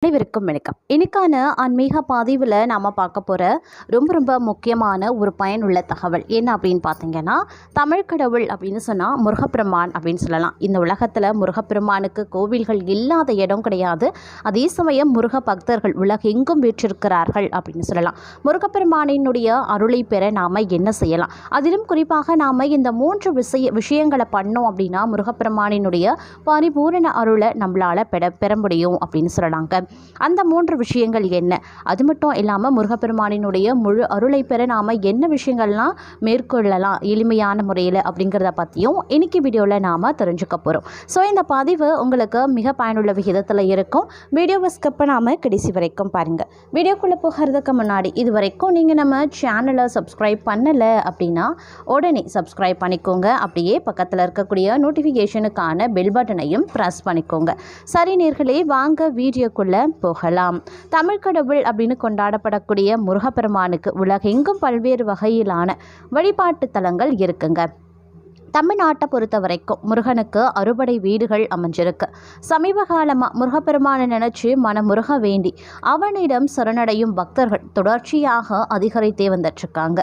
அனைவருக்கும் வணக்கம். இன்னைக்கான ஆன்மீக பதிவில் நாம் பார்க்க போகிற ரொம்ப முக்கியமான ஒரு பயனுள்ள தகவல் என்ன அப்படின்னு பார்த்தீங்கன்னா, தமிழ் கடவுள் அப்படின்னு சொன்னால் முருகப்பெருமான் அப்படின்னு சொல்லலாம். இந்த உலகத்தில் முருகப்பெருமானுக்கு கோவில்கள் இல்லாத இடம் கிடையாது. அதே சமயம் முருக பக்தர்கள் உலகெங்கும் வீற்றிருக்கிறார்கள் அப்படின்னு சொல்லலாம். முருகப்பெருமானினுடைய அருளை பெற நாம் என்ன செய்யலாம்? அதிலும் குறிப்பாக நாம் இந்த 3 விஷயங்களை பண்ணோம் அப்படின்னா முருகப்பெருமானினுடைய பரிபூரண அருளை நம்மளால் பெற முடியும் அப்படின்னு சொல்லலாங்க. அந்த 3 விஷயங்கள் என்ன? அது மட்டும் இல்லாமல் முருகப்பெருமானினுடைய முழு அருளை பெற நாம் என்ன விஷயங்கள்லாம் மேற்கொள்ளலாம் எளிமையான முறையில் அப்படிங்கிறத பற்றியும் இன்னைக்கு வீடியோவில் நாம் தெரிஞ்சுக்க போகிறோம். ஸோ இந்த பதிவு உங்களுக்கு மிக பயனுள்ள விகிதத்தில் இருக்கும். வீடியோவை ஸ்கிப் பண்ணாமல் கடைசி வரைக்கும் பாருங்கள். வீடியோக்குள்ளே போகிறதுக்கு முன்னாடி இது வரைக்கும் நீங்கள் நம்ம சேனலை சப்ஸ்கிரைப் பண்ணலை அப்படின்னா உடனே சப்ஸ்கிரைப் பண்ணிக்கோங்க. அப்படியே பக்கத்தில் இருக்கக்கூடிய நோட்டிஃபிகேஷனுக்கான பெல் பட்டனையும் ப்ரெஸ் பண்ணிக்கோங்க. சரி நேர்களே, வாங்க வீடியோக்குள்ளே போகலாம். தமிழ் கடவுள் அப்படின்னு கொண்டாடப்படக்கூடிய முருகப்பெருமானுக்கு உலகெங்கும் பல்வேறு வகையிலான வழிபாட்டு தலங்கள் இருக்குங்க. தமிழ்நாட்டை பொறுத்த வரைக்கும் முருகனுக்கு அறுபடை வீடுகள் அமைஞ்சிருக்கு. சமீப காலமாக முருகப்பெருமானை நினைச்சு மனமுருக வேண்டி அவனிடம் சரணடையும் பக்தர்கள் தொடர்ச்சியாக அதிகரித்தே வந்துட்டுருக்காங்க.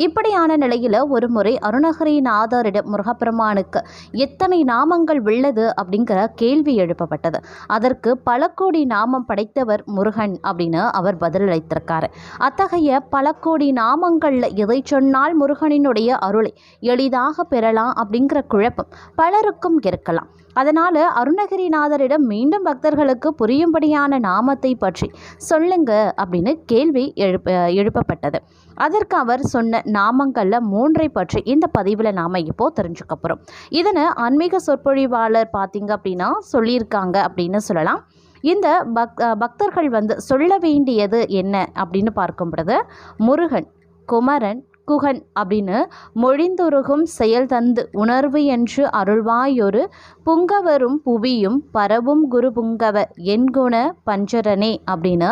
இப்படியான நிலையில் ஒரு முறை அருணகிரிநாதரிடம் முருகப்பெருமானுக்கு எத்தனை நாமங்கள் உள்ளது அப்படிங்கிற கேள்வி எழுப்பப்பட்டது. அதற்கு பல கோடி நாமம் படைத்தவர் முருகன் அப்படின்னு அவர் பதிலளித்திருக்காரு. அத்தகைய பல கோடி நாமங்களில் எதை சொன்னால் முருகனினுடைய அருளை எளிதாக பெறலாம் அப்படிங்கிற குழப்பம் பலருக்கும் இருக்கலாம். அதனால அருணகிரிநாதரிடம் மீண்டும் பக்தர்களுக்கு புரியும்படியான நாமத்தை பற்றி சொல்லுங்க அப்படின்னு கேள்வி எழுப்பப்பட்டது. அதற்கு அவர் சொன்ன நாமங்கள்ல 3 பற்றி இந்த பதிவில் நாம இப்போ தெரிஞ்சுக்க போறோம். இதனை ஆன்மீக சொற்பொழிவாளர் பார்த்தீங்க அப்படின்னா சொல்லியிருக்காங்க அப்படின்னு சொல்லலாம். இந்த பக்தர்கள் சொல்ல வேண்டியது என்ன அப்படின்னு பார்க்கும் பொழுது, முருகன், குமரன், குகன் அப்படின்னு மொழிந்துருகும் செயல் தந்து உணர்வு என்று அருள்வாயொரு புங்கவரும் புவியும் பரவும் குரு புங்கவ என்குண பஞ்சரனே அப்படின்னு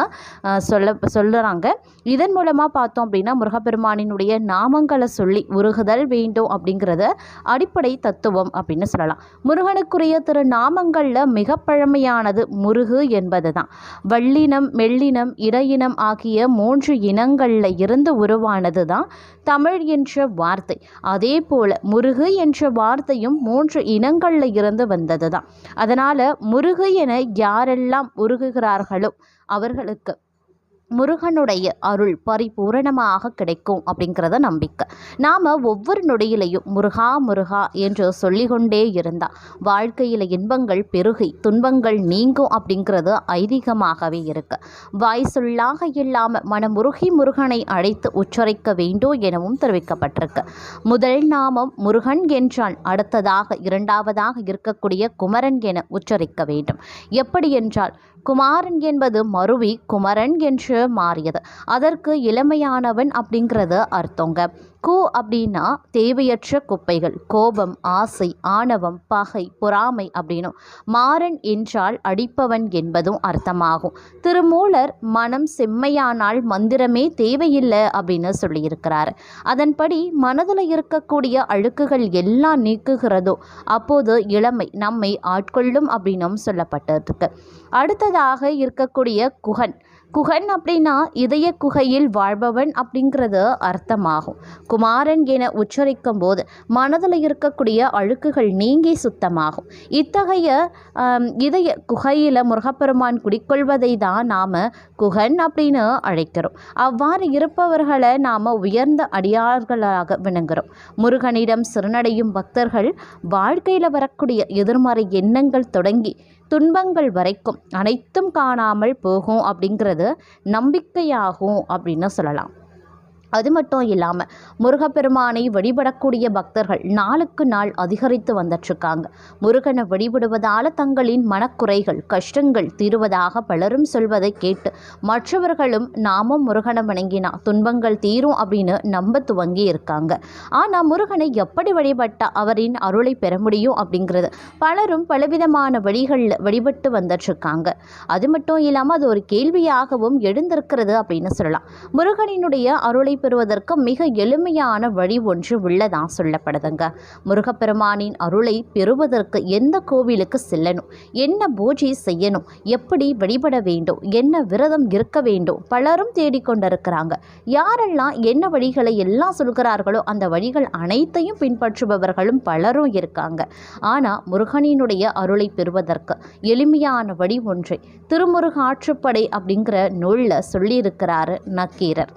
சொல்லுறாங்க. இதன் மூலமாக பார்த்தோம் அப்படின்னா முருகப்பெருமானினுடைய நாமங்களை சொல்லி உருகுதல் வேண்டும் அப்படிங்கிறத அடிப்படை தத்துவம் அப்படின்னு சொல்லலாம். முருகனுக்குரிய திருநாமங்களில் மிக பழமையானது முருகு என்பது தான். வள்ளினம், மெல்லினம், இடையினம் ஆகிய 3 இனங்களில் இருந்து உருவானது தான் தமிழ் என்ற வார்த்தை. அதே போல முருகு என்ற வார்த்தையும் 3 இனங்களில் இருந்து வந்தது தான். அதனால முருகு என யாரெல்லாம் உருகுகிறார்களோ அவர்களுக்கு முருகனுடைய அருள் பரிபூரணமாக கிடைக்கும் அப்படிங்கிறத நம்பிக்கை. நாம் ஒவ்வொரு நொடியிலையும் முருகா முருகா என்று சொல்லிக்கொண்டே இருந்தால் வாழ்க்கையில் இன்பங்கள் பெருகி துன்பங்கள் நீங்கும் அப்படிங்கிறது ஐதீகமாகவே இருக்கு. வாய் சொல்லாக இல்லாமல் மனமுருகி முருகனை அழைத்து உச்சரிக்க வேண்டும் எனவும் தெரிவிக்கப்பட்டிருக்கு. முதல் நாமம் முருகன் என்றால் அடுத்ததாக 2வதாக இருக்கக்கூடிய குமரன் என உச்சரிக்க வேண்டும். எப்படி என்றால் குமாரன் என்பது மருவி குமரன் என்று மாறியது. அதற்கு இளமையானவன் அப்படிங்கிறது அர்த்தங்க. கு அப்படின்னா தேவையற்ற குப்பைகள், கோபம், ஆசை, ஆணவம், பகை, பொறாமை அப்படின்னும். மாறன் என்றால் அடிப்பவன் என்பதும் அர்த்தமாகும். திருமூலர் மனம் செம்மையானால் மந்திரமே தேவையில்லை அப்படின்னு சொல்லியிருக்கிறார். அதன்படி மனதில் இருக்கக்கூடிய அழுக்குகள் எல்லாம் நீக்குகிறதோ அப்போது இளமை நம்மை ஆட்கொள்ளும் அப்படின்னும் சொல்லப்பட்டிருக்கு. அடுத்ததாக இருக்கக்கூடிய குகன். குகன் அப்படின்னா இதய குகையில் வாழ்பவன் அப்படிங்கிறது அர்த்தமாகும். குமாரன் என உச்சரிக்கும் போது மனதில் இருக்கக்கூடிய அழுக்குகள் நீங்கி சுத்தமாகும். இத்தகைய இதய குகையில் முருகப்பெருமான் குடிக்கொள்வதை தான் நாம் குகன் அப்படின்னு அழைக்கிறோம். அவ்வாறு இருப்பவர்களை நாம் உயர்ந்த அடியார்களாக விளங்குகிறோம். முருகனிடம் சரணடையும் பக்தர்கள் வாழ்க்கையில் வரக்கூடிய எதிர்மறை எண்ணங்கள் தொடங்கி துன்பங்கள் வரைக்கும் அனைத்தும் காணாமல் போகும் அப்படிங்கிறது நம்பிக்கையாகும் அப்படின்னு சொல்லலாம். அது மட்டும் இல்லாமல் முருகப்பெருமானை வழிபடக்கூடிய பக்தர்கள் நாளுக்கு நாள் அதிகரித்து வந்துட்டுருக்காங்க. முருகனை வழிபடுவதால் தங்களின் மனக்குறைகள் கஷ்டங்கள் தீருவதாக பலரும் சொல்வதை கேட்டு மற்றவர்களும் நாமும் முருகனை வணங்கினா துன்பங்கள் தீரும் அப்படின்னு நம்ப துவங்கி இருக்காங்க. ஆனால் முருகனை எப்படி வழிபட்டால் அவரின் அருளை பெற முடியும் அப்படிங்கிறது பலரும் பலவிதமான வழிகளில் வழிபட்டு வந்துட்டுருக்காங்க. அது மட்டும் இல்லாமல் அது ஒரு கேள்வியாகவும் எழுந்திருக்கிறது அப்படின்னு சொல்லலாம். முருகனினுடைய அருளை பெறுவதற்கு மிக எளிமையான வழி ஒன்று உள்ளதான் சொல்லப்படுதுங்க. முருகப்பெருமானின் அருளை பெறுவதற்கு எந்த கோவிலுக்கு செல்லணும், என்ன பூஜை செய்யணும், எப்படி வழிபட வேண்டும், என்ன விரதம் இருக்க வேண்டும், பலரும் தேடிக்கொண்டிருக்கிறாங்க. யாரெல்லாம் என்ன வழிகளை எல்லாம் சொல்கிறார்களோ அந்த வழிகள் அனைத்தையும் பின்பற்றுபவர்களும் பலரும் இருக்காங்க. ஆனால் முருகனினுடைய அருளை பெறுவதற்கு எளிமையான வழி ஒன்றை திருமுருகாற்றுப்படை அப்படிங்கிற நூலில் சொல்லியிருக்கிறாரு நக்கீரர்.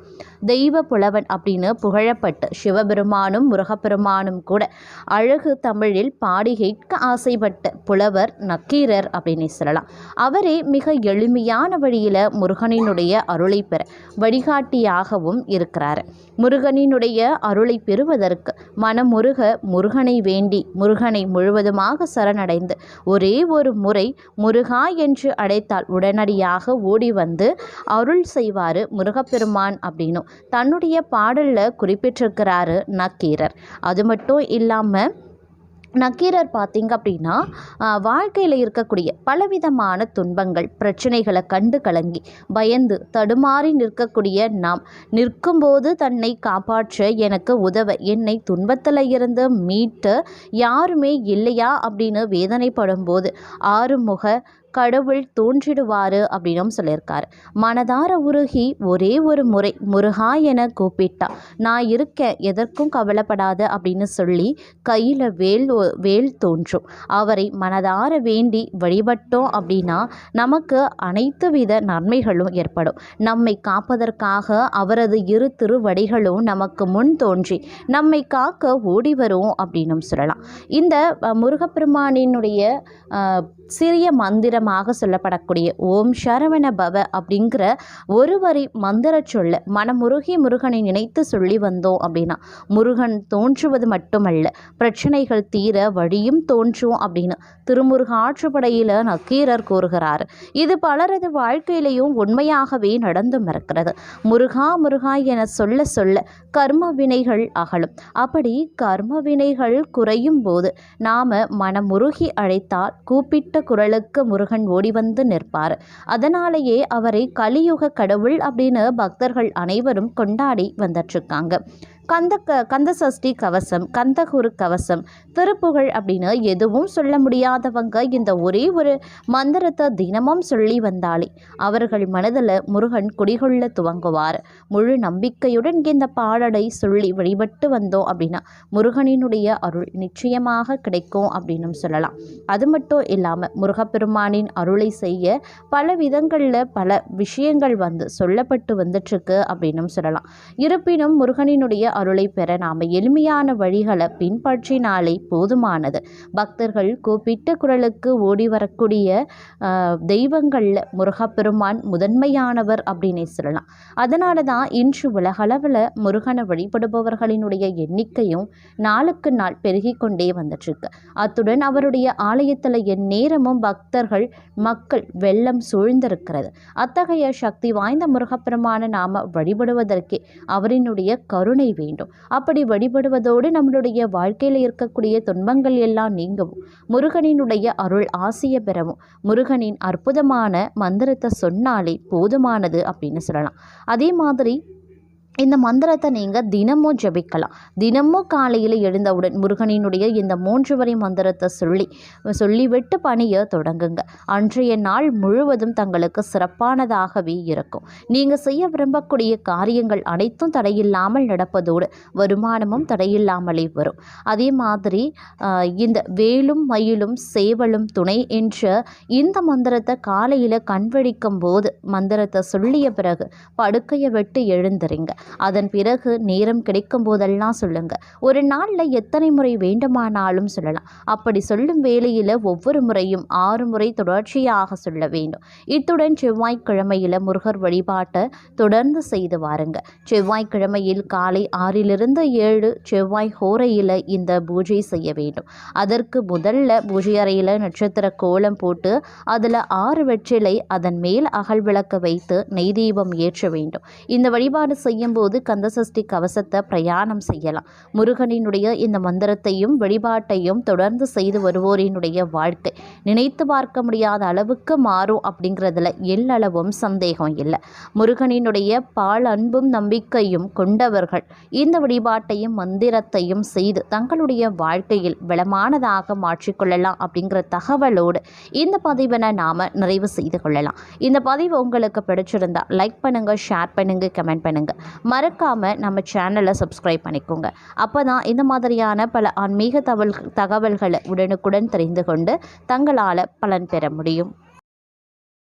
தெய்வ புலவன் அப்படின்னு புகழப்பட்டு சிவபெருமானும் முருகப்பெருமானும் கூட அழகு தமிழில் பாடி கேட்க ஆசைப்பட்ட புலவர் நக்கீரர் அப்படின்னு சொல்லலாம். அவரே மிக எளிமையான வழியில் முருகனினுடைய அருளை பெற வழிகாட்டியாகவும் இருக்கிறார். முருகனினுடைய அருளை பெறுவதற்கு மனமுருக முருகனை வேண்டி முருகனை முழுவதுமாக சரணடைந்து ஒரே ஒரு முறை முருகா என்று அழைத்தால் உடனடியாக ஓடி வந்து அருள் செய்வார் முருகப்பெருமான் அப்படின்னு தன்னுடைய பாடலில் குறிப்பிட்டிருக்கிறாரு நக்கீரர். அது மட்டும் இல்லாமல் நக்கீரர் பார்த்திங்க அப்படின்னா வாழ்க்கையில் இருக்கக்கூடிய பலவிதமான துன்பங்கள் பிரச்சனைகளை கண்டு கலங்கி பயந்து தடுமாறி நிற்கக்கூடிய நாம் நிற்கும்போது தன்னை காப்பாற்ற எனக்கு உதவ என்னை துன்பத்தில் இருந்து மீட்டு யாருமே இல்லையா அப்படின்னு வேதனைப்படும் போது ஆறுமுக கடவுள் தோன்றிடுவார் அப்படின்னும் சொல்லியிருக்காரு. மனதார உருகி ஒரே ஒரு முறை முருகா என கூப்பிட்டா நான் இருக்கேன், எதற்கும் கவலைப்படாத அப்படின்னு சொல்லி கையில் வேல் தோன்றும். அவரை மனதார வேண்டி வழிபட்டோம் அப்படின்னா நமக்கு அனைத்து வித நன்மைகளும் ஏற்படும். நம்மை காப்பதற்காக அவரது இரு திருவடிகளும் நமக்கு முன் தோன்றி நம்மை காக்க ஓடி வரும் அப்படின்னும் சொல்லலாம். இந்த முருகப்பெருமானினுடைய சிறிய மந்திரமாக சொல்லப்படக்கூடிய ஓம் சரவண பவ அப்படிங்கிற ஒரு வரி மந்திர சொல்ல மனமுருகி முருகனை நினைத்து சொல்லி வந்தோம் அப்படின்னா முருகன் தோன்றுவது மட்டுமல்ல, பிரச்சனைகள் தீர வழியும் தோன்றும் அப்படின்னு திருமுருகாற்றுப்படையில் நக்கீரர் கூறுகிறார். இது பலரது வாழ்க்கையிலையும் உண்மையாகவே நடந்தும் இருக்கிறது. முருகா முருகா என சொல்ல சொல்ல கர்ம வினைகள் அகலும். அப்படி கர்ம வினைகள் குறையும் போது நாம மனமுருகி அழைத்தால் கூப்பிட்ட குரலுக்கு முருகன் ஓடி வந்து நிற்பார். அதனாலேயே அவரை கலியுக கடவுள் அப்படின்னு பக்தர்கள் அனைவரும் கொண்டாடி வந்துட்டுருக்காங்க. கந்த சஷ்டி கவசம், கந்தகுரு கவசம், திருப்புகழ் அப்படின்னு எதுவும் சொல்ல முடியாதவங்க இந்த ஒரே ஒரு மந்திரத்தை தினமும் சொல்லி வந்தாலே அவர்கள் மனதில் முருகன் குடிகொள்ள துவங்குவார். முழு நம்பிக்கையுடன் இந்த பாடலை சொல்லி வழிபட்டு வந்தோம் அப்படின்னா முருகனினுடைய அருள் நிச்சயமாக கிடைக்கும் அப்படின்னு சொல்லலாம். அது மட்டும் இல்லாமல் முருகப்பெருமானின் அருளை செய்ய பல விதங்களில் பல விஷயங்கள் சொல்லப்பட்டு வந்துட்டுருக்கு அப்படின்னு சொல்லலாம். இருப்பினும் முருகனினுடைய அருளை பெற நாம் எளிமையான வழிகளை பின்பற்றினாலே போதுமானது. பக்தர்கள் கூப்பிட்ட குரலுக்கு ஓடி வரக்கூடிய தெய்வங்களில் முருகப்பெருமான் முதன்மையானவர் அப்படின்னே சொல்லலாம். அதனால தான் இன்று உலகளவில் முருகனை வழிபடுபவர்களினுடைய எண்ணிக்கையும் நாளுக்கு நாள் பெருகி கொண்டே வந்துட்டுருக்கு. அத்துடன் அவருடைய ஆலயத்தில் எந்நேரமும் பக்தர்கள் மக்கள் வெள்ளம் சூழ்ந்திருக்கிறது. அத்தகைய சக்தி வாய்ந்த முருகப்பெருமான நாம் வழிபடுவதற்கே அவரினுடைய கருணை வேண்டும். அப்படி வழிபடுவதோடு நம்மளுடைய வாழ்க்கையில் இருக்கக்கூடிய துன்பங்கள் எல்லாம் நீங்கவும் முருகனினுடைய அருள் ஆசிய பெறவும் முருகனின் அற்புதமான மந்திரத்தை சொன்னாலே போதுமானது அப்படின்னு சொல்லலாம். அதே மாதிரி இந்த மந்திரத்தை நீங்கள் தினமும் ஜபிக்கலாம். தினமும் காலையில் எழுந்தவுடன் முருகனினுடைய இந்த 3 வரி மந்திரத்தை சொல்லிவிட்டு பணிய தொடங்குங்க. அன்றைய நாள் முழுவதும் தங்களுக்கு சிறப்பானதாகவே இருக்கும். நீங்கள் செய்ய விரும்பக்கூடிய காரியங்கள் அனைத்தும் தடையில்லாமல் நடப்பதோடு வருமானமும் தடையில்லாமலே வரும். அதே மாதிரி இந்த வேலும் மயிலும் சேவலும் துணை என்ற இந்த மந்திரத்தை காலையில் கண்வழிக்கும் போது மந்திரத்தை சொல்லிய பிறகு படுக்கையை விட்டு எழுந்துறீங்க. அதன் பிறகு நேரம் கிடைக்கும் போதெல்லாம் சொல்லுங்க. ஒரு நாளில் எத்தனை முறை வேண்டுமானாலும் சொல்லலாம். அப்படி சொல்லும் வேளையில் ஒவ்வொரு முறையும் 6 முறை தொடர்ச்சியாக சொல்ல வேண்டும். இத்துடன் செவ்வாய்க்கிழமையில் முருகர் வழிபாட்டை தொடர்ந்து செய்து வாருங்க. செவ்வாய்க்கிழமையில் காலை 6 to 7 செவ்வாய் ஹோரையில் இந்த பூஜை செய்ய வேண்டும். அதற்கு முதல்ல பூஜை அறையில் நட்சத்திர கோலம் போட்டு அதில் 6 வெற்றிலை அதன் மேல் அகல் விளக்கு வைத்து நெய் தீபம் ஏற்ற வேண்டும். இந்த வழிபாடு செய்யும் செல்லும்போது கந்தசஷ்டி கவசத்தை பிரயாணம் செய்யலாம். முருகனினுடைய இந்த மந்திரத்தையும் வழிபாட்டையும் தொடர்ந்து செய்து வருவோரினுடைய வாழ்க்கை நினைத்து பார்க்க முடியாத அளவுக்கு மாறும் அப்படிங்கிறதுல எல்லளவும் சந்தேகம் இல்லை. முருகனினுடைய பால் அன்பும் நம்பிக்கையும் கொண்டவர்கள் இந்த வழிபாட்டையும் மந்திரத்தையும் செய்து தங்களுடைய வாழ்க்கையில் வளமானதாக மாற்றிக்கொள்ளலாம் அப்படிங்கிற தகவலோடு இந்த பதிவினை நாம் நிறைவு செய்து கொள்ளலாம். இந்த பதிவு உங்களுக்கு பிடிச்சிருந்தா லைக் பண்ணுங்கள், ஷேர் பண்ணுங்கள், கமெண்ட் பண்ணுங்கள். மறக்காமல் நம்ம சேனலை சப்ஸ்கிரைப் பண்ணிக்கோங்க. அப்போ தான் இந்த மாதிரியான பல ஆன்மீக தகவல்களை உடனுக்குடன் தெரிந்து கொண்டு தங்களால் பலன் பெற முடியும்.